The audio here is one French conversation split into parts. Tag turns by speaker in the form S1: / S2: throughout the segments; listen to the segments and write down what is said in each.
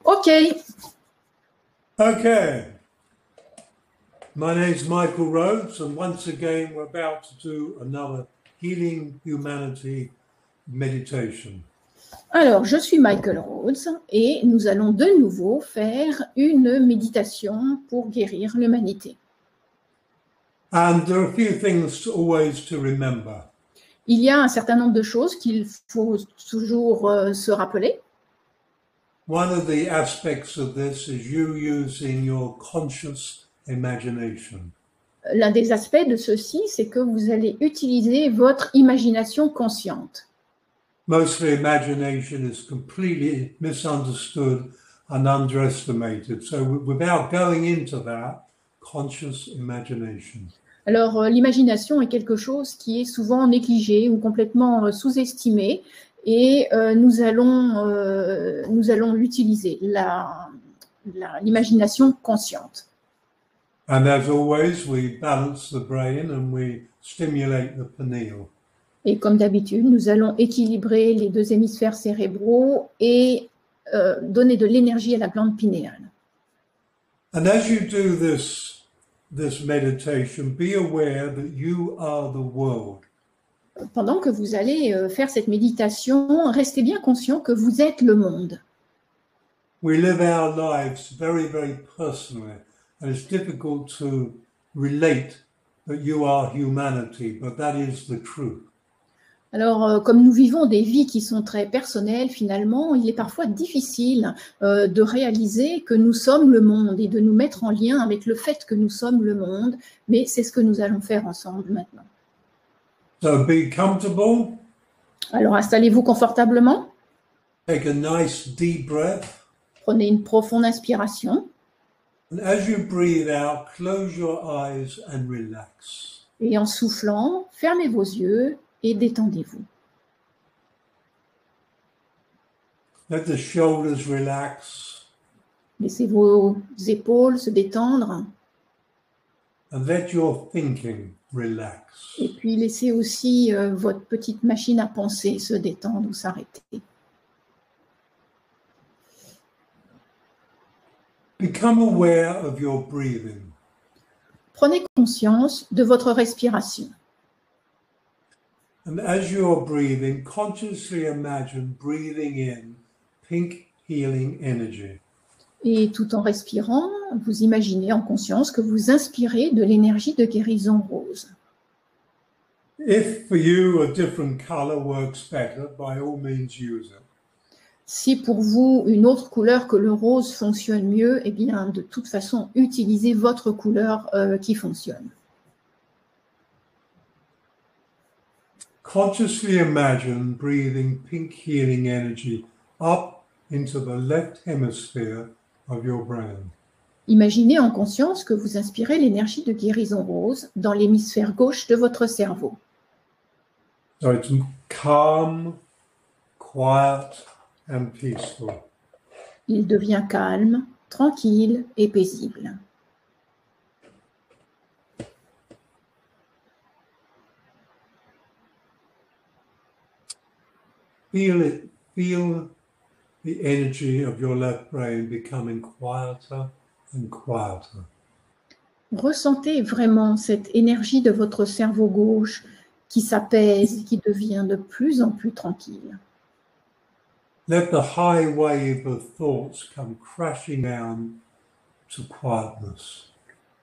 S1: OK.
S2: Okay. My name's Michael Rhodes, and once again, we're about to do another Healing Humanity meditation.
S1: Alors, je suis Michael Rhodes et nous allons de nouveau faire une méditation pour guérir l'humanité.
S2: And there are a few things always to remember.
S1: Il y a un certain nombre de choses qu'il faut toujours se rappeler.
S2: One of the aspects of this is you using your conscious imagination.
S1: L'un des aspects de ceci, c'est que vous allez utiliser votre imagination consciente.
S2: Mostly imagination is completely misunderstood and underestimated. So without going into that, conscious imagination.
S1: Alors, l'imagination est quelque chose qui est souvent négligé ou complètement sous-estimé et nous allons l'utiliser, l'imagination consciente.
S2: And as always, we balance the brain and we stimulate the pineal.
S1: Et comme d'habitude, nous allons équilibrer les deux hémisphères cérébraux et donner de l'énergie à la glande pinéale.
S2: And as you do this meditation, be aware that you are the world.
S1: Pendant que vous allez faire cette méditation, restez bien conscient que vous êtes le monde.
S2: We live our lives very, very personally, and it's difficult to relate that you are humanity, but that is the truth.
S1: Alors, comme nous vivons des vies qui sont très personnelles, finalement, il est parfois difficile de réaliser que nous sommes le monde et de nous mettre en lien avec le fait que nous sommes le monde, mais c'est ce que nous allons faire ensemble maintenant.
S2: So be comfortable.
S1: Alors, installez-vous confortablement.
S2: Take a nice deep breath.
S1: Prenez une profonde inspiration.
S2: And as you breathe out, close your eyes and relax.
S1: Et en soufflant, fermez vos yeux et détendez-vous.
S2: Let the shoulders relax.
S1: Laissez vos épaules se détendre.
S2: And let your thinking relax.
S1: Et puis laissez aussi votre petite machine à penser se détendre ou s'arrêter.
S2: Become aware of your breathing.
S1: Prenez conscience de votre respiration.
S2: And as you're breathing, consciously imagine breathing in pink healing energy.
S1: Et tout en respirant, vous imaginez en conscience que vous inspirez de l'énergie de guérison rose.
S2: If for you a different color works better, by all means use it.
S1: Si pour vous une autre couleur que le rose fonctionne mieux, eh bien de toute façon, utilisez votre couleur qui fonctionne.
S2: Consciously imagine breathing pink healing energy up into the left hemisphere of your brain.
S1: Imaginez en conscience que vous inspirez l'énergie de guérison rose dans l'hémisphère gauche de votre cerveau.
S2: So it's calm, quiet and peaceful.
S1: Il devient calme, tranquille et paisible.
S2: Feel it. Feel the energy of your left brain becoming quieter and quieter.
S1: Ressentez vraiment cette énergie de votre cerveau gauche qui s'apaise, qui devient de plus en plus tranquille.
S2: Let the high wave of thoughts come crashing down to quietness.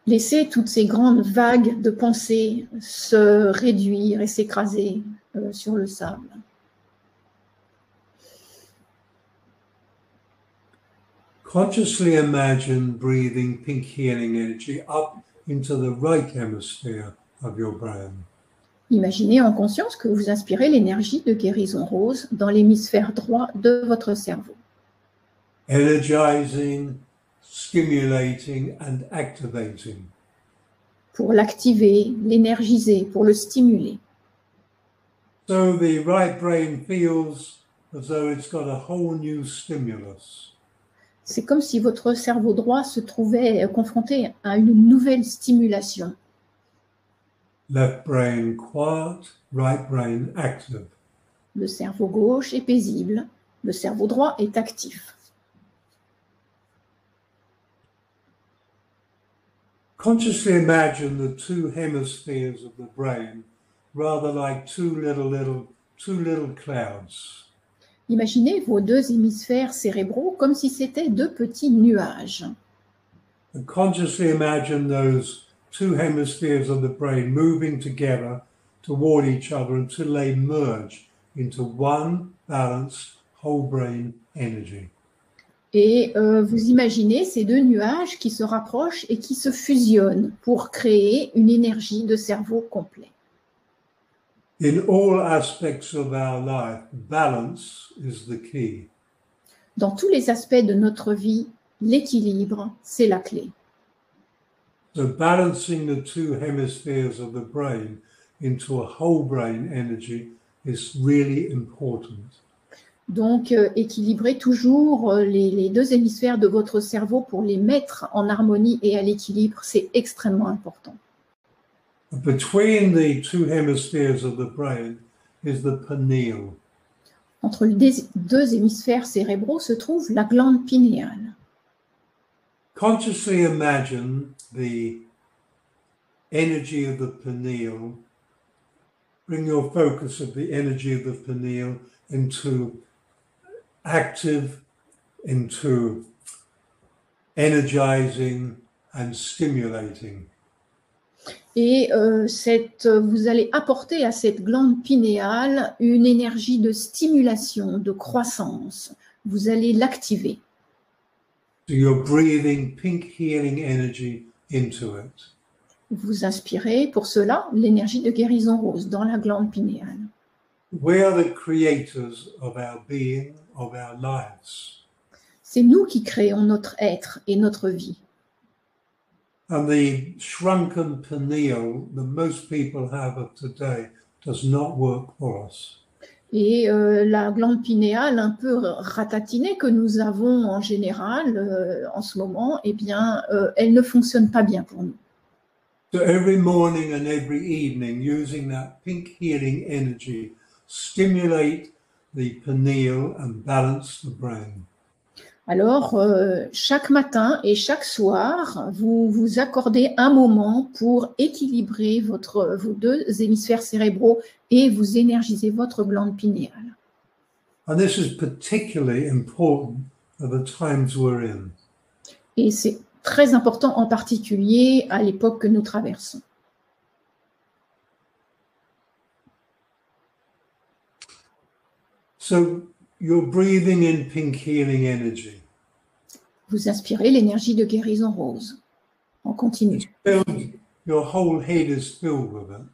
S1: Laissez toutes ces grandes vagues de pensées se réduire et s'écraser sur le sable.
S2: Consciously imagine breathing pink healing energy up into the right hemisphere of your brain.
S1: Imaginez en conscience que vous inspirez l'énergie de guérison rose dans l'hémisphère droit de votre cerveau.
S2: Energizing, stimulating and activating.
S1: Pour l'activer, l'énergiser, pour le stimuler.
S2: So the right brain feels as though it's got a whole new stimulus.
S1: C'est comme si votre cerveau droit se trouvait confronté à une nouvelle stimulation.
S2: Left brain quiet, right brain active.
S1: Le cerveau gauche est paisible, le cerveau droit est actif.
S2: Consciously imagine the two hemispheres of the brain, rather like two little clouds.
S1: Imaginez vos deux hémisphères cérébraux comme si c'était deux petits nuages.
S2: And consciously imagine those two hemispheres of the brain moving together toward each other until they merge into one balanced whole brain energy.
S1: Et vous imaginez ces deux nuages qui se rapprochent et qui se fusionnent pour créer une énergie de cerveau complet.
S2: In all aspects of our life, balance is the key.
S1: Dans tous les aspects de notre vie, l'équilibre, c'est la clé.
S2: So balancing the two hemispheres of the brain into a whole brain energy is really important.
S1: Donc, équilibrer toujours les deux hémisphères de votre cerveau pour les mettre en harmonie et à l'équilibre, c'est extrêmement important.
S2: Between the two hemispheres of the brain is the pineal.
S1: Entre les deux hémisphères cérébraux se trouve la glande pinéale.
S2: Consciously imagine the energy of the pineal. Bring your focus of the energy of the pineal into active, into energizing and stimulating.
S1: Et vous allez apporter à cette glande pinéale une énergie de stimulation, de croissance. Vous allez l'activer.
S2: So you're breathing pink healing energy into it.
S1: Vous inspirez pour cela l'énergie de guérison rose dans la glande pinéale.
S2: We are the creators of our being, of our lives.
S1: C'est nous qui créons notre être et notre vie.
S2: And the shrunken pineal that most people have of today does not work for us.
S1: Et la glande pinéale un peu ratatinée que nous avons en général en ce moment, eh bien, elle ne fonctionne pas bien pour nous.
S2: So every morning and every evening, using that pink healing energy, stimulate the pineal and balance the brain.
S1: Alors, chaque matin et chaque soir, vous vous accordez un moment pour équilibrer vos deux hémisphères cérébraux et vous énergiser votre glande pinéale.
S2: And this is particularly important at the times we're in.
S1: Et c'est très important en particulier à l'époque que nous traversons.
S2: So you're breathing in pink healing energy.
S1: Vous inspirez l'énergie de guérison rose. On continue.
S2: Your whole head is filled with it.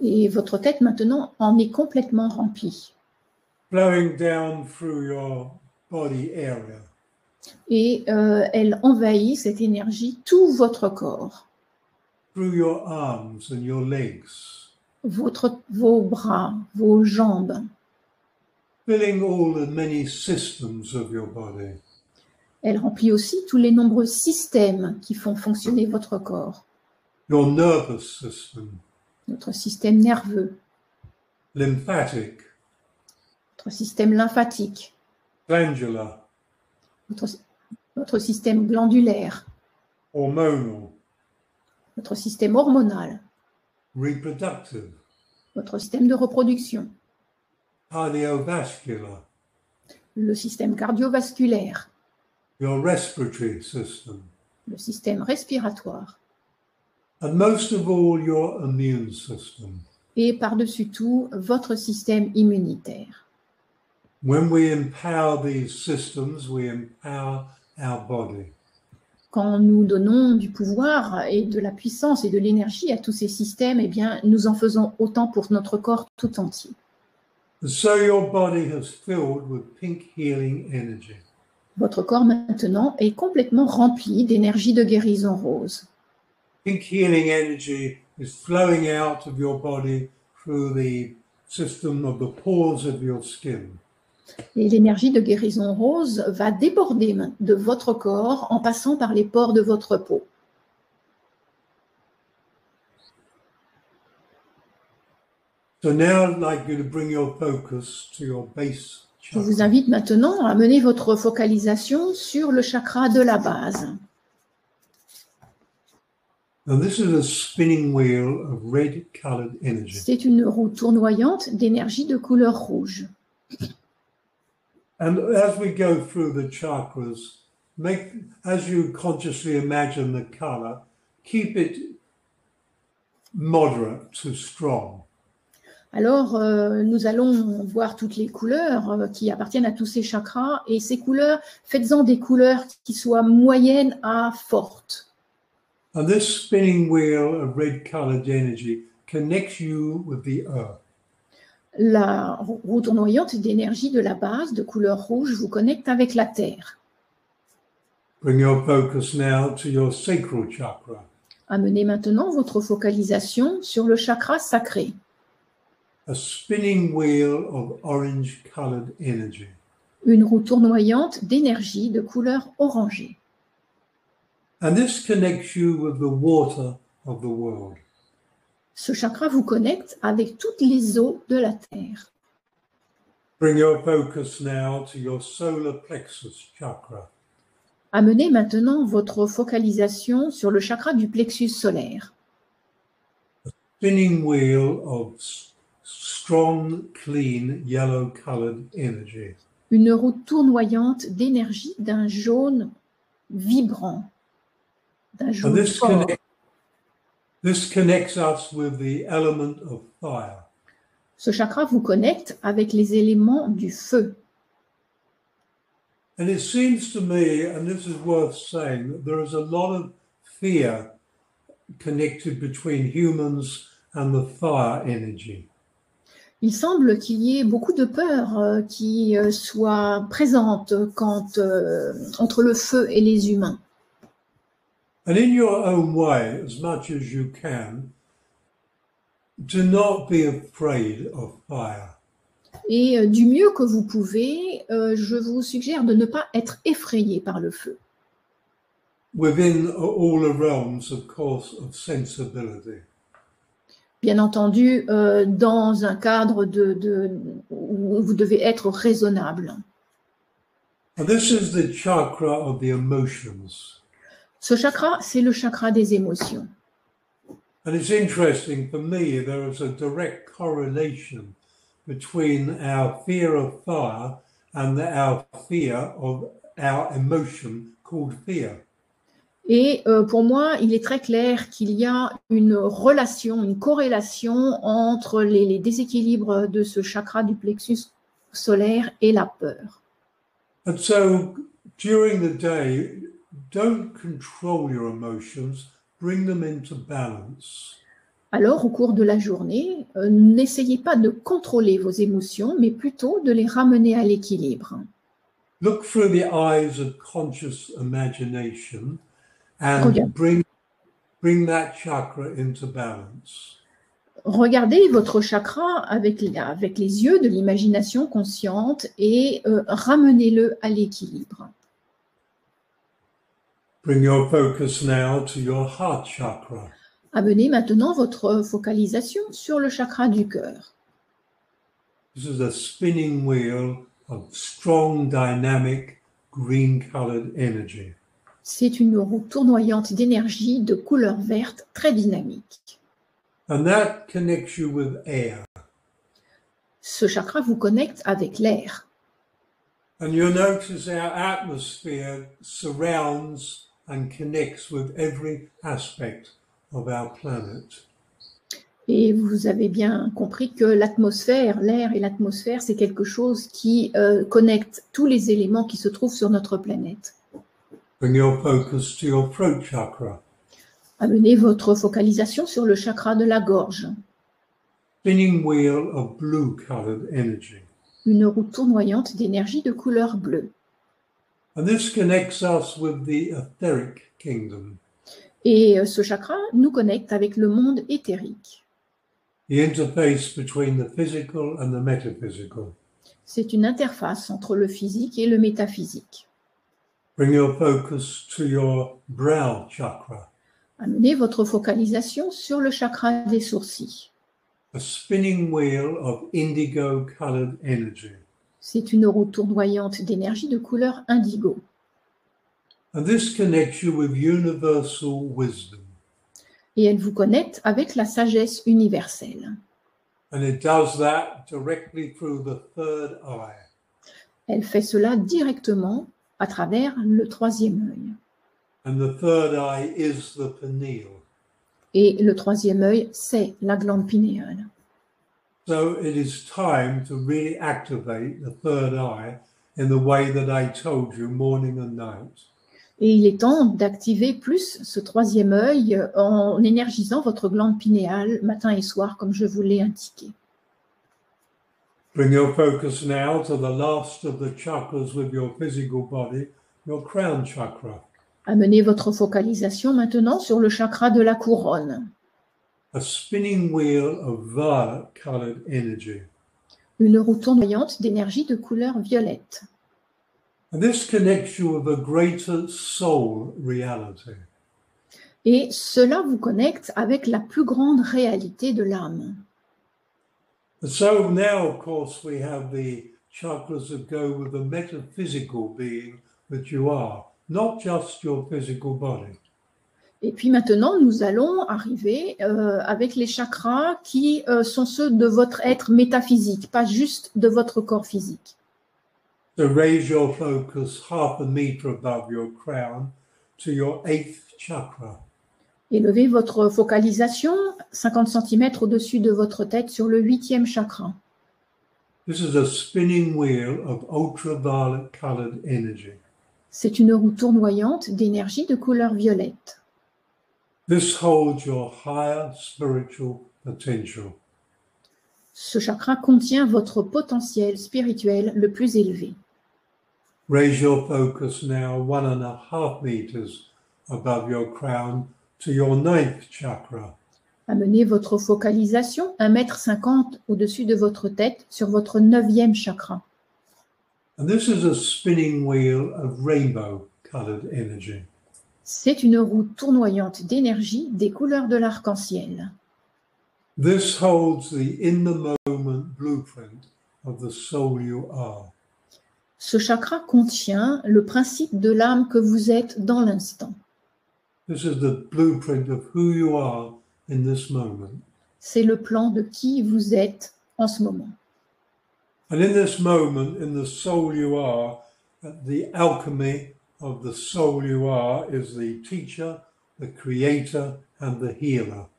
S1: Et votre tête maintenant en est complètement remplie.
S2: Flowing down through your body area.
S1: Et elle envahit cette énergie tout votre corps.
S2: Through your arms and your legs.
S1: Vos bras, vos jambes.
S2: Filling all the many systems of your body.
S1: Elle remplit aussi tous les nombreux systèmes qui font fonctionner votre corps.
S2: Your nervous system.
S1: Notre système nerveux.
S2: Lymphatic.
S1: Votre système lymphatique.
S2: Glandular.
S1: Votre système glandulaire.
S2: Hormonal.
S1: Votre système hormonal.
S2: Reproductive.
S1: Votre système de reproduction.
S2: Cardiovascular.
S1: Le système cardiovasculaire.
S2: Your respiratory system.
S1: Le système respiratoire.
S2: And most of all, your immune system.
S1: Et par-dessus tout, votre système immunitaire.
S2: When we empower these systems, we empower our body.
S1: Quand nous donnons du pouvoir et de la puissance et de l'énergie à tous ces systèmes, eh bien, nous en faisons autant pour notre corps tout entier.
S2: And so your body has filled with pink healing energy.
S1: Votre corps maintenant est complètement rempli d'énergie de guérison rose.
S2: Pink healing energy is flowing out of your body through the system of the pores of your skin.
S1: Et l'énergie de guérison rose va déborder de votre corps en passant par les pores de votre peau.
S2: So now I'd like you to bring your focus to your base
S1: Je
S2: chakra.
S1: vous invite maintenant à mener votre focalisation sur le chakra de la base.
S2: And this is a spinning wheel of red-colored energy.
S1: C'est une roue tournoyante d'énergie de couleur rouge.
S2: And as we go through the chakras, as you consciously imagine the color, keep it moderate to strong.
S1: Alors, nous allons voir toutes les couleurs qui appartiennent à tous ces chakras. Et ces couleurs, faites-en des couleurs qui soient moyennes à fortes.
S2: And this spinning wheel of red-colored energy connects you with the earth.
S1: La roue tournoyante d'énergie de la base de couleur rouge vous connecte avec la Terre.
S2: Bring your focus now to your sacral chakra.
S1: Amenez maintenant votre focalisation sur le chakra sacré.
S2: A spinning wheel of orange-colored energy.
S1: Une roue tournoyante d'énergie de couleur orangée.
S2: And this connects you with the water of the world.
S1: Ce chakra vous connecte avec toutes les eaux de la Terre.
S2: Bring your focus now to your solar plexus chakra.
S1: Amenez maintenant votre focalisation sur le chakra du plexus solaire.
S2: Spinning wheel of strong, clean, yellow-colored energy.
S1: Une roue tournoyante d'énergie d'un jaune vibrant, d'un
S2: And
S1: jaune fort.
S2: this connects us with the element of fire.
S1: Ce chakra vous connecte avec les éléments du feu.
S2: And it seems to me, and this is worth saying, that there is a lot of fear connected between humans and the fire energy.
S1: Il semble qu'il y ait beaucoup de peur qui soit présente entre le feu et les humains.
S2: And in your own way, as much as you can, do not be afraid of fire.
S1: Et du mieux que vous pouvez, je vous suggère de ne pas être effrayé par le feu.
S2: Within all the realms, of course, of sensibility.
S1: Bien entendu, dans un cadre où vous devez être raisonnable.
S2: And this is the chakra of the emotions.
S1: Ce chakra, c'est le chakra des émotions.
S2: And it's interesting, for me, there is a direct correlation between our fear of fire and our fear of our emotion called fear.
S1: Et pour moi, il est très clair qu'il y a une relation, une corrélation entre les déséquilibres de ce chakra du plexus solaire et la peur.
S2: And so, during the day, don't control your emotions, bring them into balance.
S1: Alors, au cours de la journée, n'essayez pas de contrôler vos émotions, mais plutôt de les ramener à l'équilibre.
S2: Look through the eyes of conscious imagination and
S1: Regarde.
S2: bring that chakra into balance.
S1: Regardez votre chakra avec les yeux de l'imagination consciente et ramenez-le à l'équilibre.
S2: Bring your focus now to your heart chakra.
S1: Amenez maintenant votre focalisation sur le chakra du cœur.
S2: This is a spinning wheel of strong, dynamic, green-colored energy.
S1: C'est une roue tournoyante d'énergie de couleur verte très dynamique.
S2: And that connects you with air.
S1: Ce chakra vous connecte avec l'air.
S2: And you'll notice our atmosphere surrounds and connects with every aspect of our planet.
S1: Et vous avez bien compris que l'atmosphère, l'air et l'atmosphère, c'est quelque chose qui connecte tous les éléments qui se trouvent sur notre planète.
S2: Bring your focus to your throat chakra.
S1: Amenez votre focalisation sur le chakra de la gorge.
S2: Spinning wheel of blue-colored energy.
S1: Une roue tournoyante d'énergie de couleur bleue.
S2: And this connects us with the etheric kingdom.
S1: Et ce chakra nous connecte avec le monde éthérique.
S2: The interface between the physical and the metaphysical.
S1: C'est une interface entre le physique et le métaphysique.
S2: Bring your focus to your brow chakra.
S1: Amenez votre focalisation sur le chakra des sourcils.
S2: A spinning wheel of indigo-colored energy.
S1: C'est une roue tournoyante d'énergie de couleur indigo.
S2: And this connects you with universal wisdom.
S1: et elle vous connecte avec la sagesse universelle.
S2: And it does that directly through the third eye.
S1: Elle fait cela directement à travers le troisième œil.
S2: And the third eye is the pineal.
S1: Et le troisième œil, c'est la glande pinéale.
S2: So it is time to really activate the third eye in the way that I told you, morning and night.
S1: Et il est temps d'activer plus ce troisième œil en énergisant votre glande pinéale matin et soir, comme je vous l'ai indiqué.
S2: Bring your focus now to the last of the chakras with your physical body, your crown chakra.
S1: Amenez votre focalisation maintenant sur le chakra de la couronne.
S2: A spinning wheel of violet-colored energy.
S1: Une roue tournoyante d'énergie de couleur violette.
S2: And this connects you with a greater soul reality.
S1: Et cela vous connecte avec la plus grande réalité de l'âme.
S2: And so now, of course, we have the chakras that go with the metaphysical being that you are, not just your physical body.
S1: Et puis maintenant, nous allons arriver avec les chakras qui sont ceux de votre être métaphysique, pas juste de votre corps physique.
S2: So raise your focus half a meter above your crown to your 8th chakra.
S1: Élevez votre focalisation 50 cm au-dessus de votre tête sur le 8e chakra.
S2: This is a spinning wheel of ultraviolet colored energy.
S1: C'est une roue tournoyante d'énergie de couleur violette.
S2: This holds your higher spiritual potential.
S1: Ce chakra contient votre potentiel spirituel le plus élevé.
S2: Raise your focus now 1.5 meters above your crown to your 9th chakra.
S1: Amenez votre focalisation 1,50 m au-dessus de votre tête sur votre 9e chakra.
S2: And this is a spinning wheel of rainbow-colored energy.
S1: C'est une roue tournoyante d'énergie des couleurs de l'arc-en-ciel.
S2: This holds the in-the-moment blueprint of the soul you are.
S1: Ce chakra contient le principe de l'âme que vous êtes dans l'instant.
S2: This is the blueprint of who you are in this moment.
S1: C'est le plan de qui vous êtes en ce moment.
S2: And in this moment, in the soul you are, the alchemy of the soul you are is the teacher, the creator, and the healer.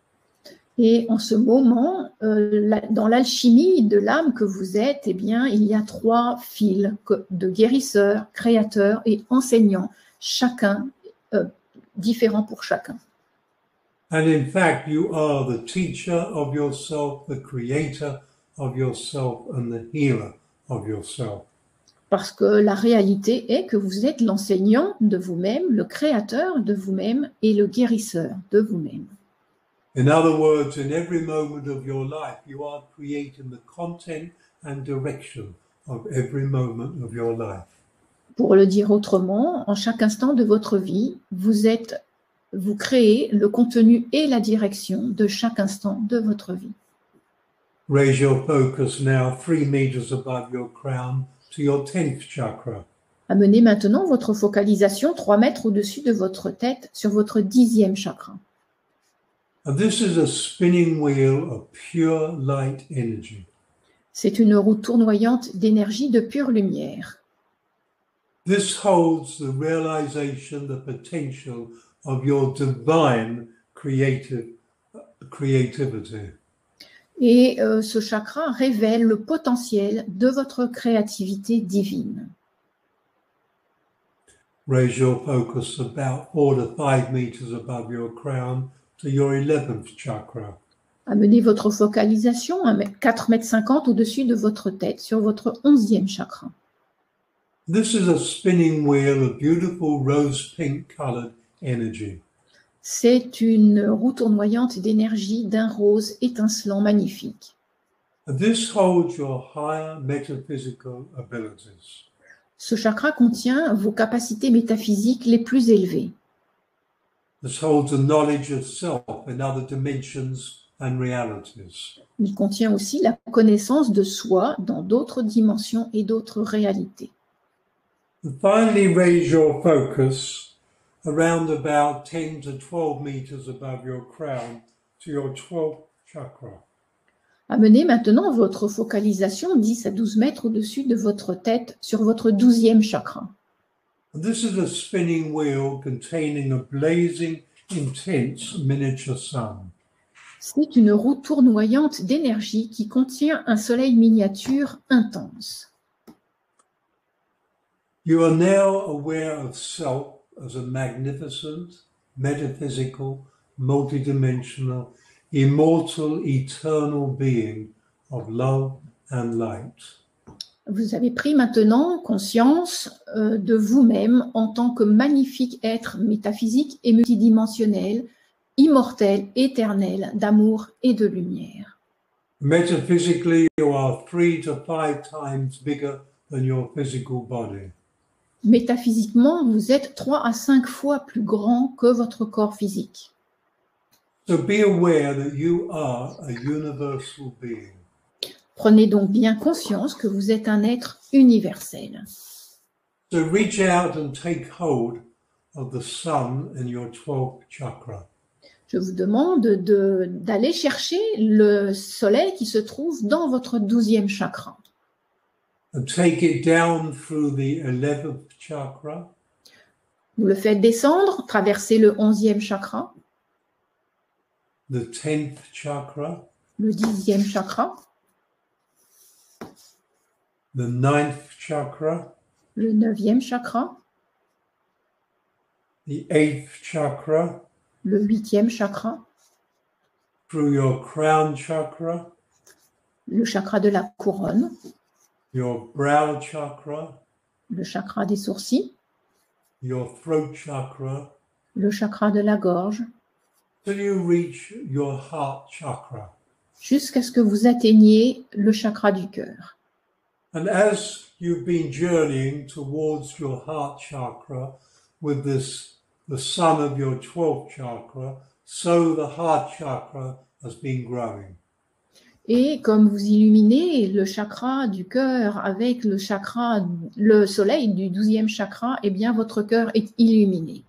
S1: Et en ce moment, dans l'alchimie de l'âme que vous êtes, eh bien, il y a 3 fils de guérisseurs, créateurs et enseignants, chacun différent pour chacun.
S2: And in fact, you are the teacher of yourself, the creator of yourself, and the healer of yourself.
S1: Parce que la réalité est que vous êtes l'enseignant de vous-même, le créateur de vous-même et le guérisseur de vous-même.
S2: In other words, in every moment of your life, you are creating the content and direction of every moment of your life.
S1: Pour le dire autrement, en chaque instant de votre vie, vous créez le contenu et la direction de chaque instant de votre vie.
S2: Raise your focus now 3 meters above your crown to your 10th chakra.
S1: Amenez maintenant votre focalisation 3 mètres au-dessus de votre tête sur votre 10e chakra.
S2: And this is a spinning wheel of pure light energy.
S1: C'est une roue tournoyante d'énergie de pure lumière.
S2: This holds the realization, the potential of your divine creativity.
S1: Et ce chakra révèle le potentiel de votre créativité divine.
S2: Raise your focus about 4 to 5 meters above your crown to your 11th chakra.
S1: Amenez votre focalisation à 4,50 m au-dessus de votre tête sur votre 11e chakra.
S2: This is a spinning wheel of beautiful rose pink colored energy.
S1: C'est une roue tournoyante d'énergie d'un rose étincelant magnifique.
S2: And this holds your higher metaphysical abilities.
S1: Ce chakra contient vos capacités métaphysiques les plus élevées.
S2: This holds the knowledge of self in other dimensions and realities.
S1: Il contient aussi la connaissance de soi dans d'autres dimensions et d'autres réalités.
S2: And finally, raise your focus around about 10 to 12 meters above your crown to your 12th chakra.
S1: Amenez maintenant votre focalisation 10 à 12 mètres au-dessus de votre tête sur votre 12e chakra.
S2: And this is a spinning wheel containing a blazing, intense miniature sun.
S1: C'est une roue tournoyante d'énergie qui contient un soleil miniature intense.
S2: You are now aware of self as a magnificent, metaphysical, multidimensional, immortal, eternal being of love and light.
S1: Vous avez pris maintenant conscience de vous-même en tant que magnifique être métaphysique et multidimensionnel, immortel, éternel, d'amour et de lumière.
S2: Metaphysically, you are 3 to 5 times bigger than your physical body.
S1: Métaphysiquement, vous êtes 3 à 5 fois plus grand que votre corps physique.
S2: So be aware that you are a universal being.
S1: Prenez donc bien conscience que vous êtes un être universel.
S2: So reach out and take hold of the sun in your 12th chakra.
S1: Je vous demande d'aller chercher le soleil qui se trouve dans votre 12e chakra.
S2: And take it down through the 11th chakra,
S1: Vous le faites descendre, traverser le 11e chakra,
S2: the 10th chakra,
S1: le 10e chakra,
S2: the 9th chakra,
S1: le 9e chakra,
S2: the 8th chakra,
S1: le 8e chakra,
S2: through your crown chakra,
S1: le chakra de la couronne,
S2: your brow chakra,
S1: le chakra des sourcils,
S2: your throat chakra,
S1: le chakra de la gorge,
S2: till you reach your heart chakra.
S1: jusqu'à ce que vous atteigniez le chakra du cœur.
S2: And as you've been journeying towards your heart chakra with this, the sun of your 12th chakra, so the heart chakra has been growing.
S1: Et comme vous illuminez le chakra du cœur avec le soleil du 12e chakra, eh bien votre cœur est illuminé.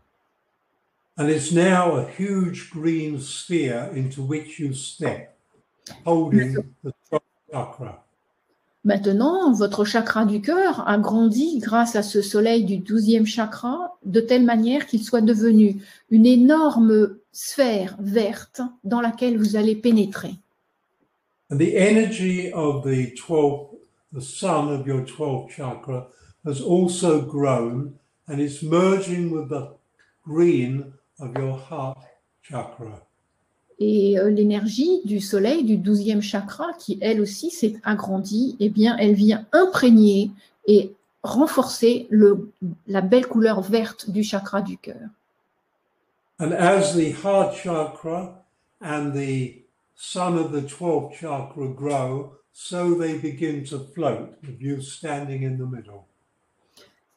S2: And it's now a huge green sphere into which you step, holding the 12th chakra.
S1: Maintenant, votre chakra du cœur a grandi grâce à ce soleil du 12e chakra, de telle manière qu'il soit devenu une énorme sphère verte dans laquelle vous allez pénétrer.
S2: And the energy of the sun of your 12th chakra has also grown and it's merging with the green of your heart chakra.
S1: Et l'énergie du soleil du 12e chakra, qui elle aussi s'est agrandie, eh bien, elle vient imprégner et renforcer la belle couleur verte du chakra du cœur.
S2: And as the heart chakra and the sun of the 12th chakra grow, so they begin to float with you standing in the middle.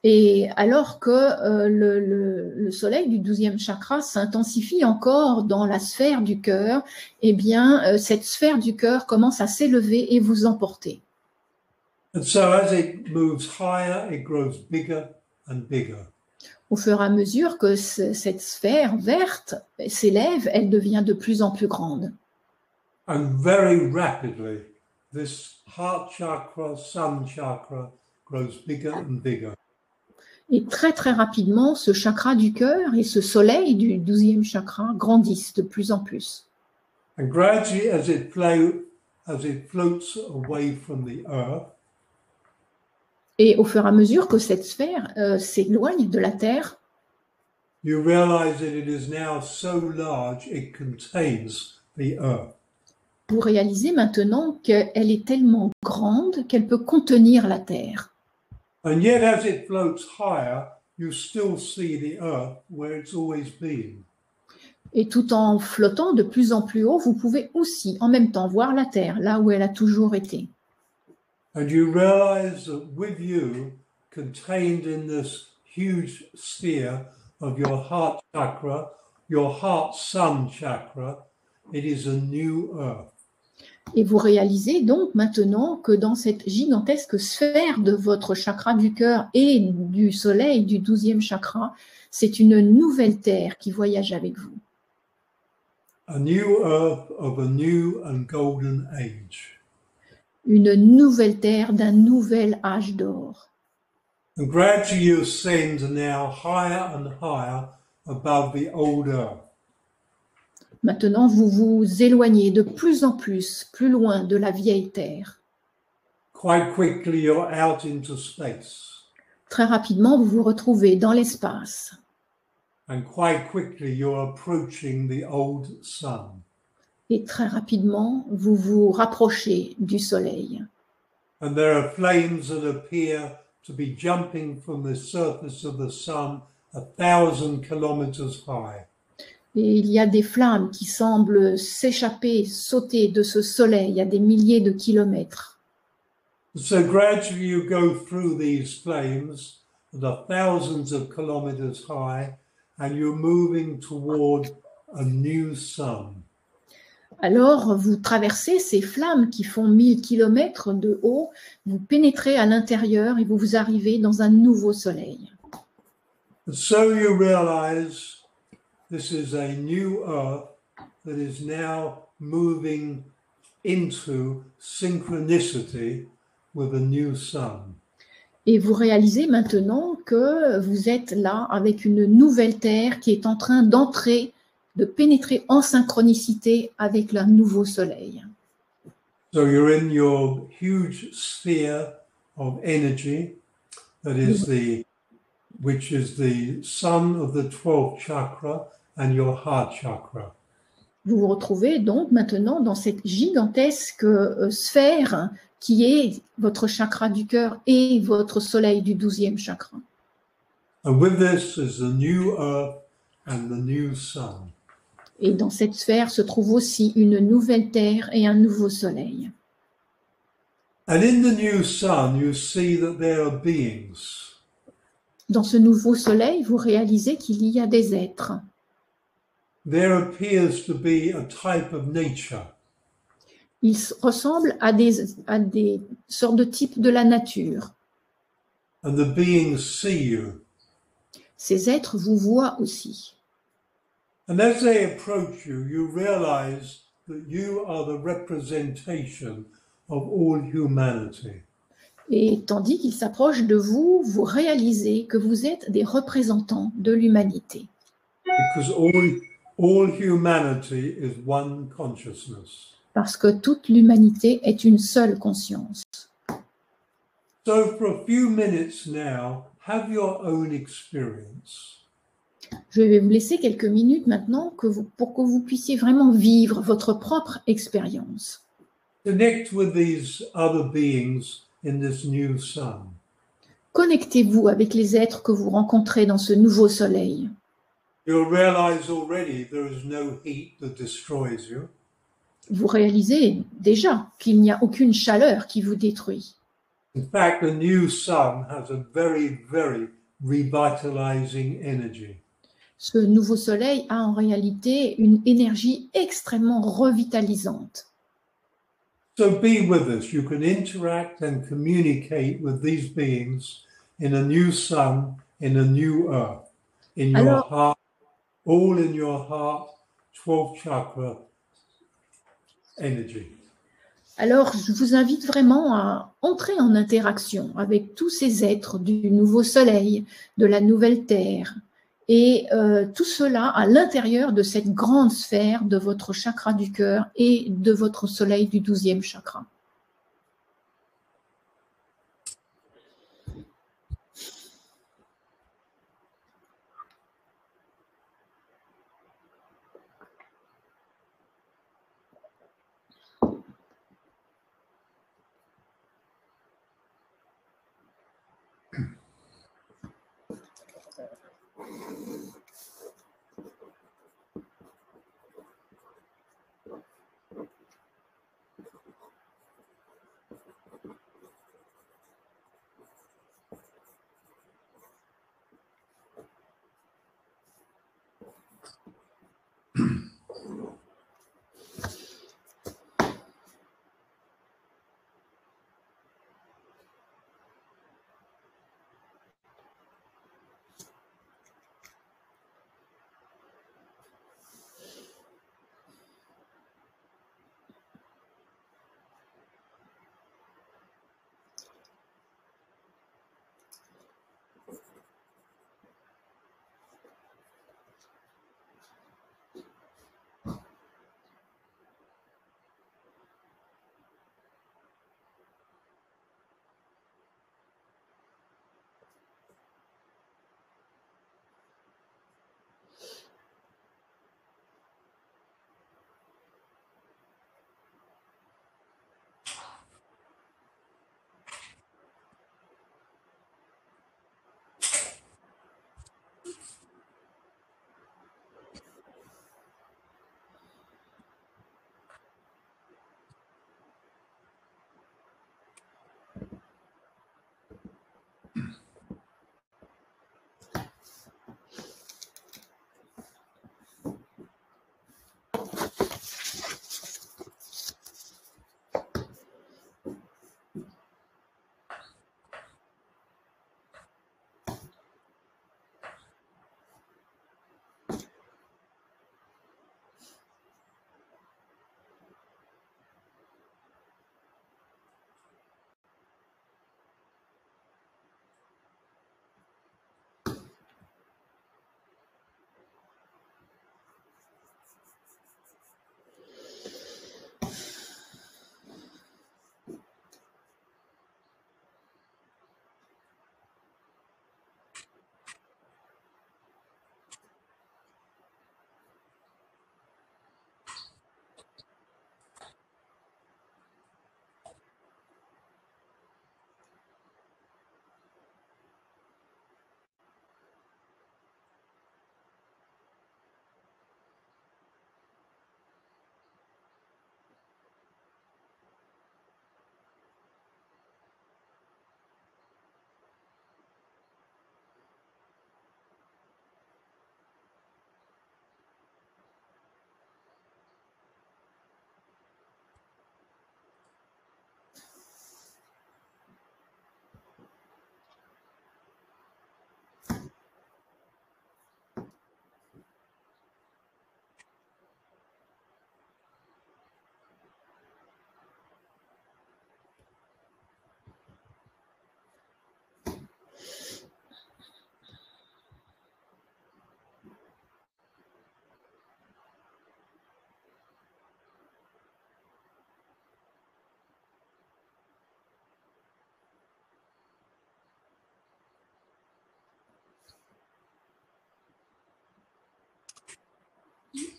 S1: Et alors que le soleil du 12e chakra s'intensifie encore dans la sphère du cœur, eh bien, cette sphère du cœur commence à s'élever et vous emporter.
S2: And so as it moves higher, it grows bigger and bigger.
S1: Au fur et à mesure que cette sphère verte s'élève, elle devient de plus en plus grande.
S2: And very rapidly, this heart chakra, sun chakra grows bigger and bigger.
S1: Et très très rapidement, ce chakra du cœur et ce soleil du 12e chakra grandissent de plus en plus.
S2: And gradually, as it floats away from the earth,
S1: Et au fur et à mesure que cette sphère s'éloigne de la Terre,
S2: you realize that it is now so large it contains the earth.
S1: vous réalisez maintenant qu'elle est tellement grande qu'elle peut contenir la Terre.
S2: And yet, as it floats higher, you still see the earth where it's always been.
S1: Et tout en flottant de plus en plus haut, vous pouvez aussi en même temps voir la Terre, là où elle a toujours été.
S2: And you realize that with you, contained in this huge sphere of your heart chakra, your heart sun chakra, it is a new earth.
S1: Et vous réalisez donc maintenant que dans cette gigantesque sphère de votre chakra du cœur et du soleil, du 12e chakra, c'est une nouvelle terre qui voyage avec vous.
S2: A new earth of a new and golden age.
S1: Une nouvelle terre d'un nouvel âge d'or.
S2: And gradually you ascend now higher and higher above the old earth.
S1: Maintenant, vous vous éloignez de plus en plus loin de la vieille terre.
S2: Quite quickly you're out into space.
S1: Très rapidement, vous vous retrouvez dans l'espace.
S2: And quite quickly you're approaching the old sun.
S1: Et très rapidement, vous vous rapprochez du soleil.
S2: And there are flames that appear to be jumping from the surface of the sun 1,000 kilometers high.
S1: Et il y a des flammes qui semblent s'échapper, sauter de ce soleil à des milliers de kilomètres.
S2: So gradually you go through these flames that are thousands of kilometers high, and you're moving toward a new sun.
S1: Alors, vous traversez ces flammes qui font 1000 kilomètres de haut, vous pénétrez à l'intérieur et vous arrivez dans un nouveau soleil.
S2: And so you realize this is a new earth that is now moving into synchronicity with a new sun.
S1: Et vous réalisez maintenant que vous êtes là avec une nouvelle terre qui est en train d'entrer, de pénétrer en synchronicité avec le nouveau soleil.
S2: So you're in your huge sphere of energy which is the sun of the 12th chakra and your heart chakra.
S1: Vous vous retrouvez donc maintenant dans cette gigantesque sphère qui est votre chakra du cœur et votre soleil du 12e chakra.
S2: And with this is the new earth and the new sun.
S1: Et dans cette sphère se trouve aussi une nouvelle terre et un nouveau soleil.
S2: And in the new sun, you see that there are beings.
S1: Dans ce nouveau soleil, vous réalisez qu'il y a des êtres.
S2: There appears to be a type of nature.
S1: Ils ressemblent à des sortes de types de la nature.
S2: And the beings see you.
S1: Ces êtres vous voient aussi.
S2: And as they approach you, you realize that you are the representation of all humanity.
S1: Et tandis qu'ils s'approchent de vous, vous réalisez que vous êtes des représentants de l'humanité.
S2: Because all humanity is one consciousness.
S1: Parce que toute l'humanité est une seule conscience.
S2: So for a few minutes now, have your own experience.
S1: Je vais vous laisser quelques minutes maintenant pour que vous puissiez vraiment vivre votre propre expérience.
S2: Connect with these other beings in this new sun.
S1: Connectez-vous avec les êtres que vous rencontrez dans ce nouveau soleil.
S2: You'll realize already there is no heat that destroys you.
S1: Vous réalisez déjà qu'il n'y a aucune chaleur qui vous détruit.
S2: In fact, the new sun has a very, very revitalizing energy.
S1: Ce nouveau soleil a en réalité une énergie extrêmement revitalisante.
S2: So be with us. You can interact and communicate with these beings in a new sun, in a new earth, in your heart, all in your heart, 12th chakra energy.
S1: Alors, je vous invite vraiment à entrer en interaction avec tous ces êtres du nouveau soleil, de la nouvelle terre, et tout cela à l'intérieur de cette grande sphère de votre chakra du cœur et de votre soleil du 12e chakra.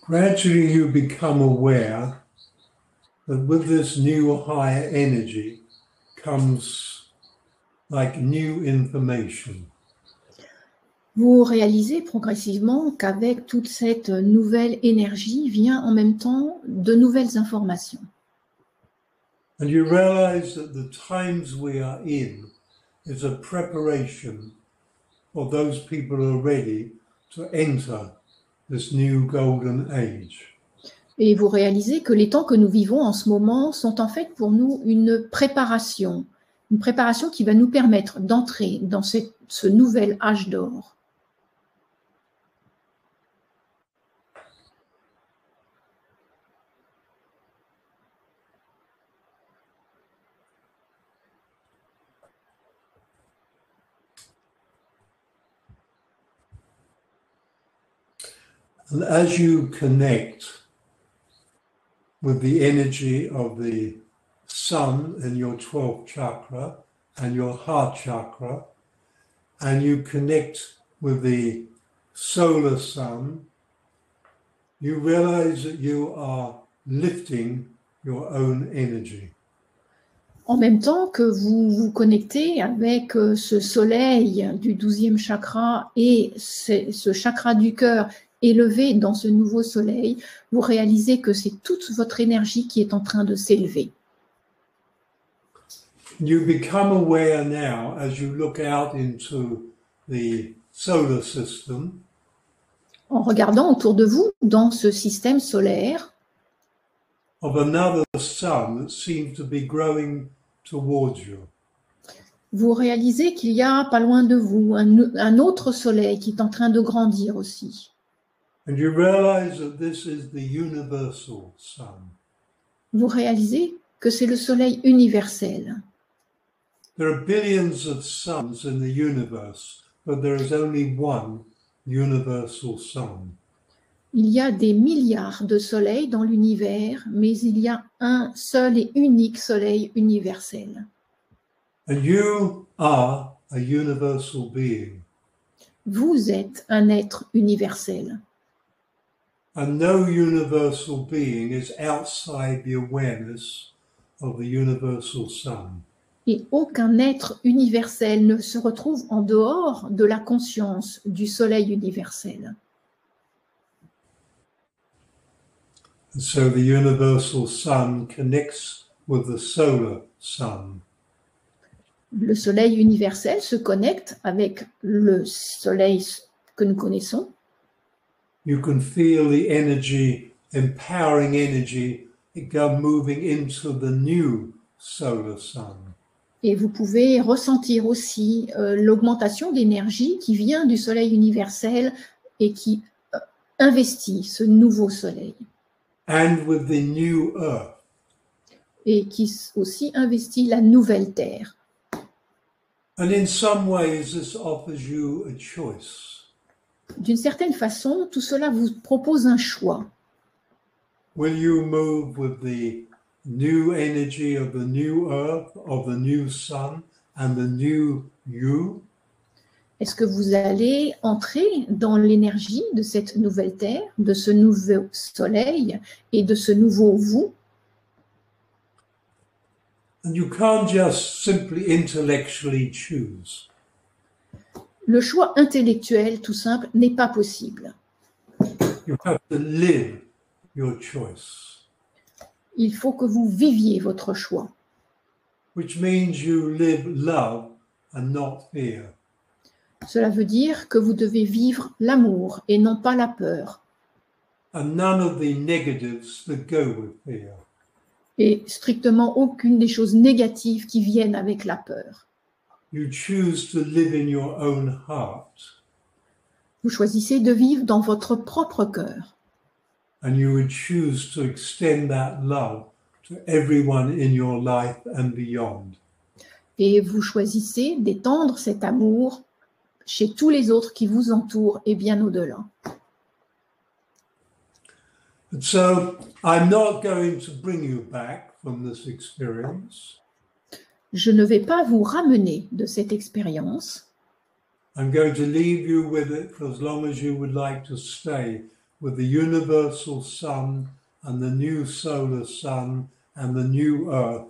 S2: Gradually you become aware that with this new higher energy comes like new information.
S1: Vous réalisez progressivement qu'avec toute cette nouvelle énergie vient en même temps de nouvelles informations.
S2: And you realize that the times we are in is a preparation for those people who are ready to enter this new golden age.
S1: Et vous réalisez que les temps que nous vivons en ce moment sont en fait pour nous une préparation qui va nous permettre d'entrer dans ce nouvel âge d'or.
S2: And as you connect with the energy of the sun in your 12th chakra and your heart chakra, and you connect with the solar sun, you realize that you are lifting your own energy.
S1: En même temps que vous vous connectez avec ce soleil du 12e chakra et ce chakra du cœur élevé dans ce nouveau soleil, vous réalisez que c'est toute votre énergie qui est en train de s'élever.
S2: You become aware now as you look out into the solar system.
S1: En regardant autour de vous dans ce système solaire,
S2: Of another sun that seems to be growing towards you.
S1: vous réalisez qu'il y a pas loin de vous un autre soleil qui est en train de grandir aussi.
S2: And you realize that this is the universal sun.
S1: Vous réalisez que c'est le soleil universel.
S2: There are billions of suns in the universe, but there is only one universal sun.
S1: Il y a des milliards de soleils dans l'univers, mais il y a un seul et unique soleil universel.
S2: And you are a universal being.
S1: Vous êtes un être universel.
S2: And no universal being is outside the awareness of the universal sun.
S1: Et aucun être universel ne se retrouve en dehors de la conscience du soleil universel.
S2: And so the universal sun connects with the solar sun.
S1: Le soleil universel se connecte avec le soleil que nous connaissons.
S2: You can feel the energy, empowering energy, moving into the new solar sun.
S1: Et vous pouvez ressentir aussi l'augmentation d'énergie qui vient du soleil universel et qui investit ce nouveau soleil.
S2: And with the new earth.
S1: Et qui aussi investit la nouvelle terre.
S2: And in some ways this offers you a choice.
S1: D'une certaine façon, tout cela vous propose un choix.
S2: Will you move with the new energy of the new earth, of the new sun, and the new you?
S1: Est-ce que vous allez entrer dans l'énergie de cette nouvelle terre, de ce nouveau soleil et de ce nouveau vous?
S2: And you can't just simply intellectually choose.
S1: Le choix intellectuel, tout simple, n'est pas possible.
S2: You have to live your choice.
S1: Il faut que vous viviez votre choix.
S2: Which means you live love and not fear.
S1: Cela veut dire que vous devez vivre l'amour et non pas la peur.
S2: And none of the negatives that go with fear.
S1: Et strictement aucune des choses négatives qui viennent avec la peur.
S2: You choose to live in your own heart.
S1: Vous choisissez de vivre dans votre propre cœur.
S2: And you would choose to extend that love to everyone in your life and beyond.
S1: Et vous choisissez d'étendre cet amour chez tous les autres qui vous entourent et bien au-delà.
S2: And so I'm not going to bring you back from this experience.
S1: Je ne vais pas vous ramener de cette expérience.
S2: I'm going to leave you with it for as long as you would like to stay with the universal sun and the new solar sun and the new earth,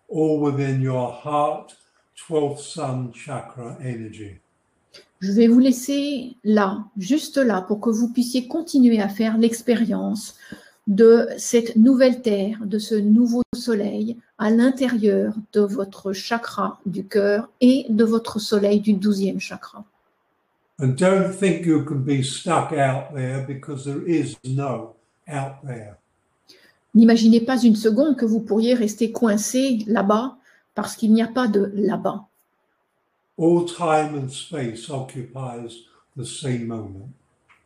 S2: all within your heart, 12th sun chakra energy.
S1: Je vais vous laisser là, juste là, pour que vous puissiez continuer à faire l'expérience de cette nouvelle terre, de ce nouveau soleil à l'intérieur de votre chakra du cœur et de votre soleil du 12e chakra.
S2: And don't think you can be stuck out there, because there is no out there.
S1: N'imaginez pas une seconde que vous pourriez rester coincé là-bas parce qu'il n'y a pas de là-bas.
S2: All time and space occupies the same moment.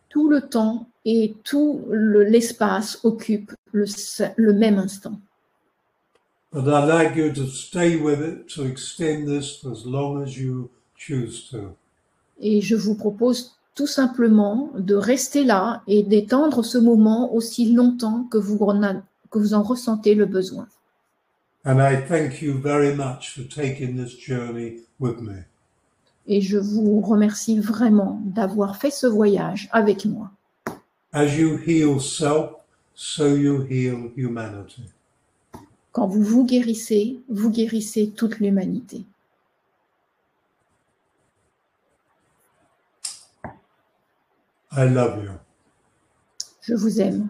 S1: Tout le temps et tout l'espace occupent le même instant.
S2: But I'd like you to stay with it, to extend this for as long as you choose to.
S1: Et je vous propose tout simplement de rester là et d'étendre ce moment aussi longtemps que vous en ressentez le besoin.
S2: And I thank you very much for taking this journey with me.
S1: Et je vous remercie vraiment d'avoir fait ce voyage avec moi.
S2: As you heal self, so you heal humanity.
S1: Quand vous guérissez toute l'humanité.
S2: I love you.
S1: Je vous aime.